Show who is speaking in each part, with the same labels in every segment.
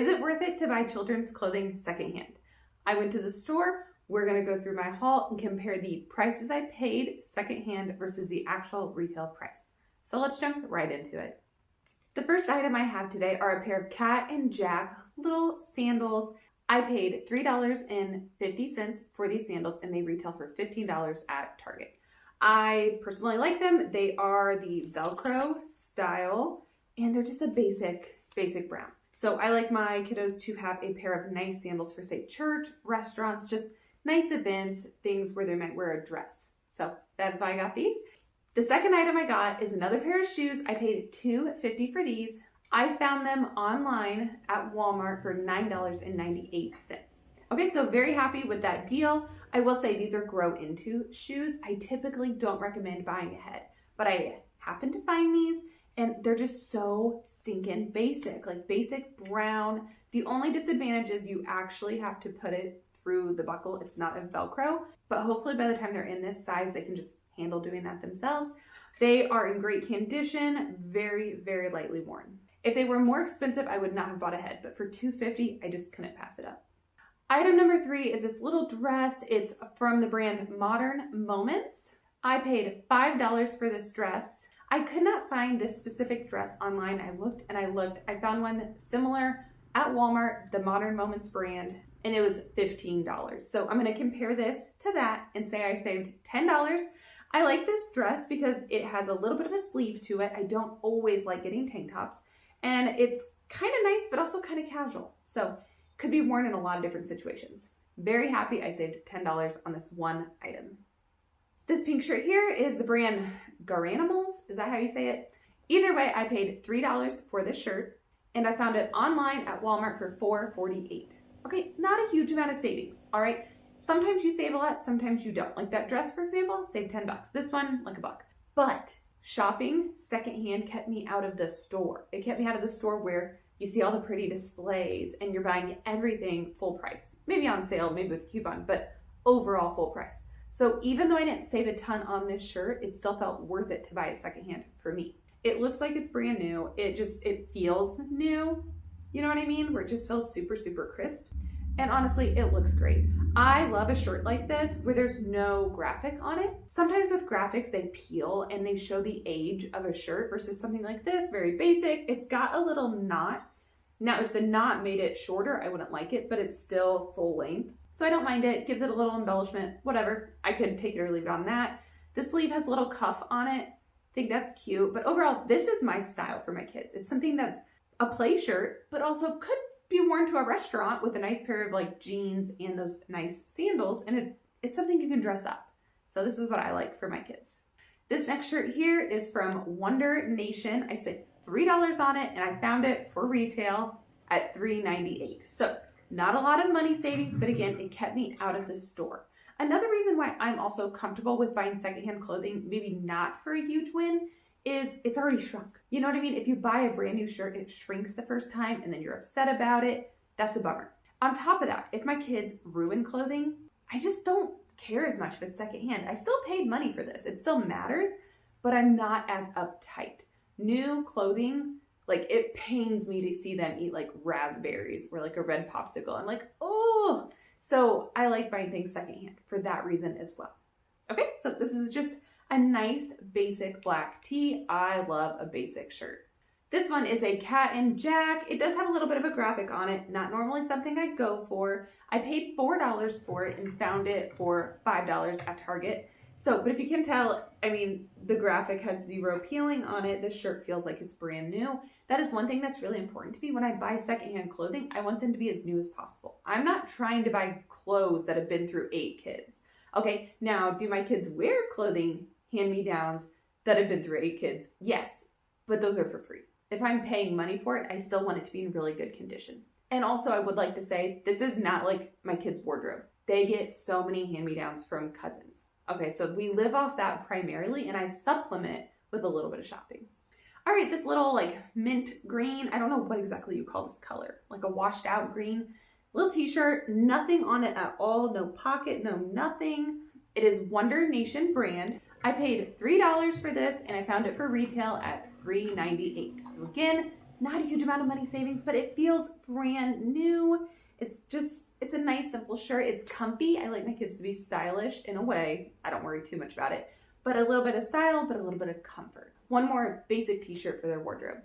Speaker 1: Is it worth it to buy children's clothing secondhand? I went to the store. We're going to go through my haul and compare the prices I paid secondhand versus the actual retail price. So let's jump right into it. The first item I have today are a pair of Cat and Jack little sandals. I paid $3.50 for these sandals and they retail for $15 at Target. I personally like them. They are the Velcro style and they're just a basic brown. So I like my kiddos to have a pair of nice sandals for, say, church, restaurants, just nice events, things where they might wear a dress. So that's why I got these. The second item I got is another pair of shoes. I paid $2.50 for these. I found them online at Walmart for $9.98. Okay, so very happy with that deal. I will say these are grow into shoes. I typically don't recommend buying ahead, but I happened to find these and they're just so stinking basic, like basic brown. The only disadvantage is you actually have to put it through the buckle. It's not a Velcro, but hopefully by the time they're in this size, they can just handle doing that themselves. They are in great condition, very, very lightly worn. If they were more expensive, I would not have bought ahead, but for $2.50, I just couldn't pass it up. Item number 3 is this little dress. It's from the brand Modern Moments. I paid $5 for this dress. I could not find this specific dress online. I looked and I looked. I found one similar at Walmart, the Modern Moments brand, and it was $15. So I'm going to compare this to that and say I saved $10. I like this dress because it has a little bit of a sleeve to it. I don't always like getting tank tops, and it's kind of nice, but also kind of casual. So could be worn in a lot of different situations. Very happy I saved $10 on this one item. This pink shirt here is the brand Garanimals. Is that how you say it? Either way, I paid $3 for this shirt and I found it online at Walmart for $4.48. Okay, not a huge amount of savings, all right? Sometimes you save a lot, sometimes you don't. Like that dress, for example, saved $10. This one, like $1. But shopping secondhand kept me out of the store. It kept me out of the store where you see all the pretty displays and you're buying everything full price. Maybe on sale, maybe with a coupon, but overall full price. So even though I didn't save a ton on this shirt, it still felt worth it to buy it secondhand for me. It looks like it's brand new. It feels new. You know what I mean? Where it just feels super, super crisp. And honestly, it looks great. I love a shirt like this where there's no graphic on it. Sometimes with graphics, they peel and they show the age of a shirt versus something like this, very basic. It's got a little knot. Now, if the knot made it shorter, I wouldn't like it, but it's still full length. So I don't mind it. Gives it a little embellishment, whatever. I could take it or leave it on that. The sleeve has a little cuff on it. I think that's cute. But overall, this is my style for my kids. It's something that's a play shirt, but also could be worn to a restaurant with a nice pair of like jeans and those nice sandals. And it's something you can dress up. So this is what I like for my kids. This next shirt here is from Wonder Nation. I spent $3 on it and I found it for retail at $3.98. So not a lot of money savings, but again, it kept me out of the store. Another reason why I'm also comfortable with buying secondhand clothing, maybe not for a huge win, is it's already shrunk. You know what I mean? If you buy a brand new shirt, it shrinks the first time and then you're upset about it. That's a bummer. On top of that, if my kids ruin clothing, I just don't care as much if it's secondhand. I still paid money for this. It still matters, but I'm not as uptight. New clothing, like it pains me to see them eat like raspberries or like a red popsicle. I'm like, oh, so I like buying things secondhand for that reason as well. Okay, so this is just a nice basic black tee. I love a basic shirt. This one is a Cat and Jack. It does have a little bit of a graphic on it. Not normally something I go for. I paid $4 for it and found it for $5 at Target. So, but if you can tell, I mean, the graphic has zero peeling on it. The shirt feels like it's brand new. That is one thing that's really important to me. When I buy secondhand clothing, I want them to be as new as possible. I'm not trying to buy clothes that have been through 8 kids. Okay, now, do my kids wear clothing, hand-me-downs, that have been through 8 kids? Yes, but those are for free. If I'm paying money for it, I still want it to be in really good condition. And also, I would like to say, this is not like my kids' wardrobe. They get so many hand-me-downs from cousins. Okay, so we live off that primarily, and I supplement with a little bit of shopping. All right, this little like mint green, I don't know what exactly you call this color, like a washed out green, little t-shirt, nothing on it at all, no pocket, no nothing. It is Wonder Nation brand. I paid $3 for this, and I found it for retail at $3.98. So again, not a huge amount of money savings, but it feels brand new. It's a nice, simple shirt. It's comfy. I like my kids to be stylish in a way. I don't worry too much about it, but a little bit of style, but a little bit of comfort. One more basic t-shirt for their wardrobe.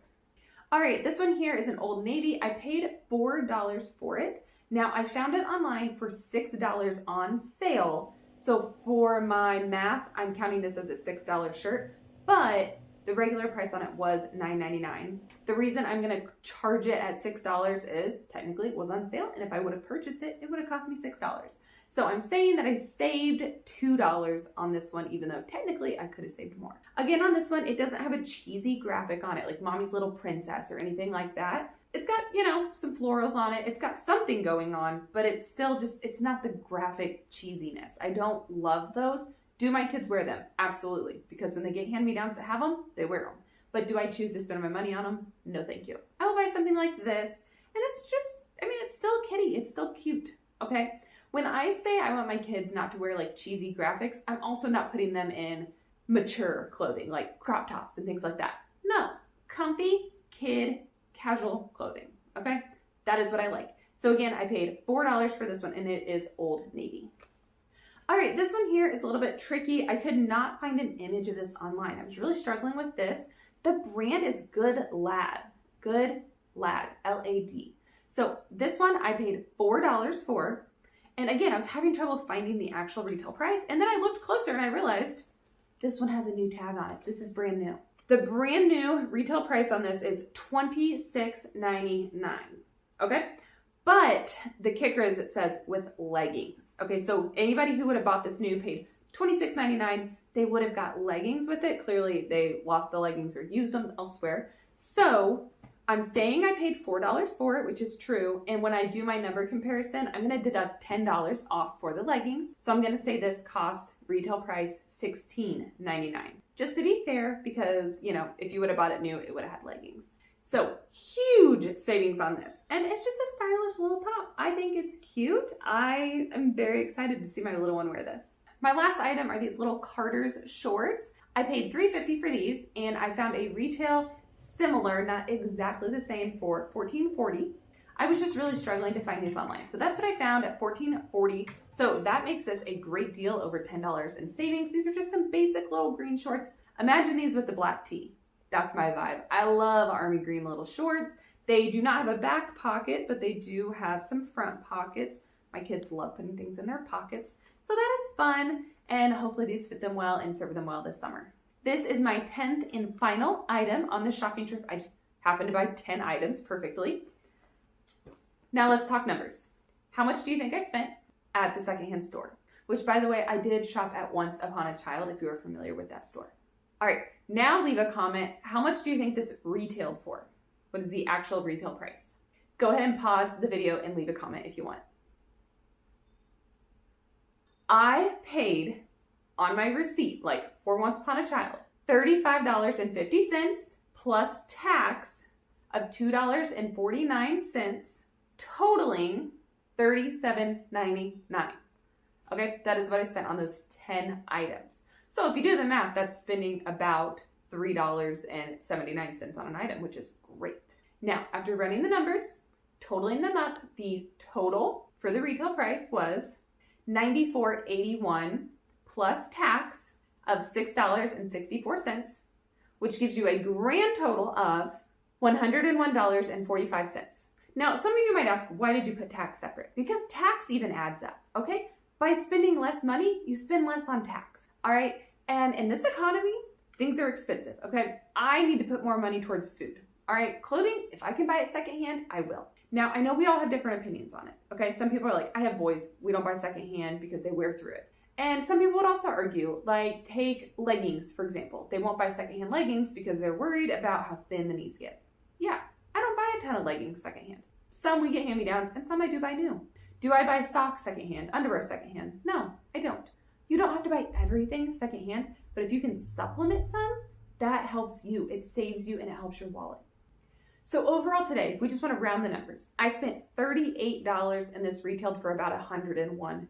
Speaker 1: All right, this one here is an Old Navy. I paid $4 for it. Now I found it online for $6 on sale. So for my math, I'm counting this as a $6 shirt, but the regular price on it was $9.99. The reason I'm gonna charge it at $6 is technically it was on sale, and if I would have purchased it, it would have cost me $6. So I'm saying that I saved $2 on this one, even though technically I could have saved more. Again, on this one, it doesn't have a cheesy graphic on it, like Mommy's Little Princess or anything like that. It's got, some florals on it. It's got something going on, but it's still it's not the graphic cheesiness. I don't love those. Do my kids wear them? Absolutely. Because when they get hand-me-downs that have them, they wear them. But do I choose to spend my money on them? No, thank you. I will buy something like this. And it's it's still kitty. It's still cute. Okay? When I say I want my kids not to wear like cheesy graphics, I'm also not putting them in mature clothing, like crop tops and things like that. No. Comfy, kid, casual clothing. Okay? That is what I like. So again, I paid $4 for this one, and it is Old Navy. All right, this one here is a little bit tricky. I could not find an image of this online. I was really struggling with this. The brand is Good Lad. Good Lad, L-A-D. So this one I paid $4 for. And again, I was having trouble finding the actual retail price. And then I looked closer and I realized this one has a new tag on it. This is brand new. The brand new retail price on this is $26.99. Okay? But the kicker is it says with leggings. Okay, so anybody who would have bought this new paid $26.99. They would have got leggings with it. Clearly, they lost the leggings or used them elsewhere. So I'm saying I paid $4 for it, which is true. And when I do my number comparison, I'm going to deduct $10 off for the leggings. So I'm going to say this cost retail price $16.99. Just to be fair, because, if you would have bought it new, it would have had leggings. So huge savings on this. And it's just a stylish little top. I think it's cute. I am very excited to see my little one wear this. My last item are these little Carter's shorts. I paid $3.50 for these, and I found a retail similar, not exactly the same, for $14.40. I was just really struggling to find these online. So that's what I found at $14.40. So that makes this a great deal, over $10 in savings. These are just some basic little green shorts. Imagine these with the black tee. That's my vibe. I love army green little shorts. They do not have a back pocket, but they do have some front pockets. My kids love putting things in their pockets. So that is fun, and hopefully these fit them well and serve them well this summer. This is my 10th and final item on this shopping trip. I just happened to buy 10 items perfectly. Now let's talk numbers. How much do you think I spent at the secondhand store? Which, by the way, I did shop at Once Upon a Child, if you are familiar with that store. All right, now leave a comment. How much do you think this retailed for? What is the actual retail price? Go ahead and pause the video and leave a comment if you want. I paid on my receipt, like for Once Upon a Child, $35.50 plus tax of $2.49, totaling $37.99. Okay, that is what I spent on those 10 items. So if you do the math, that's spending about $3.79 on an item, which is great. Now, after running the numbers, totaling them up, the total for the retail price was $94.81 plus tax of $6.64, which gives you a grand total of $101.45. Now, some of you might ask, why did you put tax separate? Because tax even adds up, okay? By spending less money, you spend less on tax, all right? And in this economy, things are expensive, okay? I need to put more money towards food, all right? Clothing, if I can buy it secondhand, I will. Now, I know we all have different opinions on it, okay? Some people are like, I have boys, we don't buy secondhand because they wear through it. And some people would also argue, like, take leggings, for example. They won't buy secondhand leggings because they're worried about how thin the knees get. Yeah, I don't buy a ton of leggings secondhand. Some we get hand-me-downs, and some I do buy new. Do I buy socks secondhand, underwear secondhand? No, I don't. You don't have to buy everything secondhand, but if you can supplement some, that helps you. It saves you, and it helps your wallet. So overall today, if we just want to round the numbers, I spent $38 and this retailed for about $101.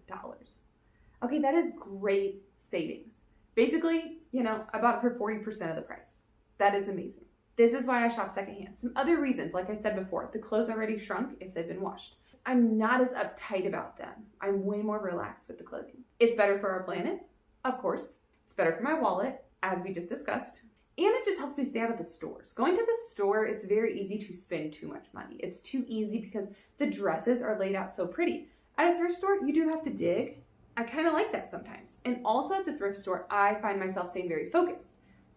Speaker 1: Okay, that is great savings. Basically, I bought it for 40% of the price. That is amazing. This is why I shop secondhand. Some other reasons, like I said before, the clothes already shrunk if they've been washed. I'm not as uptight about them. I'm way more relaxed with the clothing. It's better for our planet, of course. It's better for my wallet, as we just discussed. And it just helps me stay out of the stores. Going to the store, it's very easy to spend too much money. It's too easy because the dresses are laid out so pretty. At a thrift store, you do have to dig. I kind of like that sometimes. And also at the thrift store, I find myself staying very focused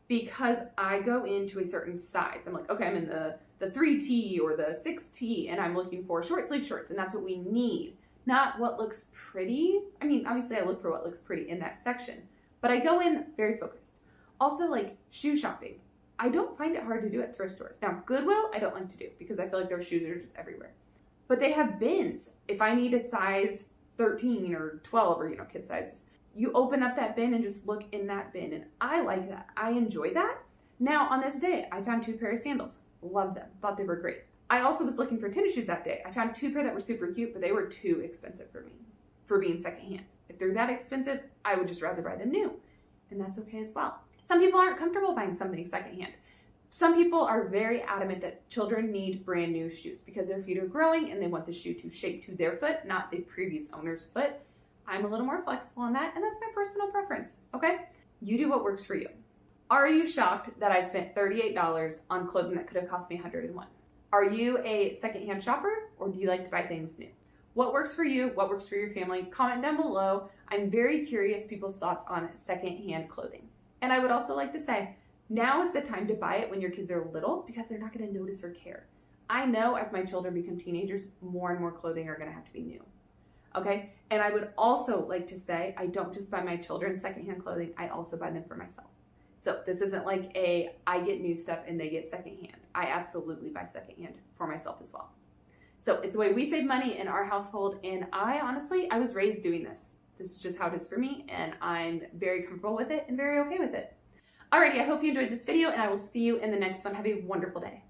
Speaker 1: because I go into a certain size. I'm like, okay, I'm in the 3T or the 6T, and I'm looking for short sleeve shorts, and that's what we need, not what looks pretty. I mean, obviously I look for what looks pretty in that section, but I go in very focused. Also, like shoe shopping, I don't find it hard to do at thrift stores. Now, Goodwill, I don't like to do because I feel like their shoes are just everywhere. But they have bins. If I need a size 13 or 12 or, kid sizes, you open up that bin and just look in that bin. And I like that. I enjoy that. Now, on this day, I found 2 pair of sandals. Loved them. Thought they were great. I also was looking for tennis shoes that day. I found 2 pair that were super cute, but they were too expensive for me for being secondhand. If they're that expensive, I would just rather buy them new. And that's okay as well. Some people aren't comfortable buying something secondhand. Some people are very adamant that children need brand new shoes because their feet are growing and they want the shoe to shape to their foot, not the previous owner's foot. I'm a little more flexible on that, and that's my personal preference, okay? You do what works for you. Are you shocked that I spent $38 on clothing that could have cost me $101? Are you a secondhand shopper, or do you like to buy things new? What works for you? What works for your family? Comment down below. I'm very curious people's thoughts on secondhand clothing. And I would also like to say, now is the time to buy it when your kids are little because they're not going to notice or care. I know as my children become teenagers, more and more clothing are going to have to be new. Okay? And I would also like to say, I don't just buy my children secondhand clothing, I also buy them for myself. So this isn't like I get new stuff and they get secondhand. I absolutely buy secondhand for myself as well. So it's the way we save money in our household, and I was raised doing this. This is just how it is for me, and I'm very comfortable with it and very okay with it. Alrighty, I hope you enjoyed this video, and I will see you in the next one. Have a wonderful day.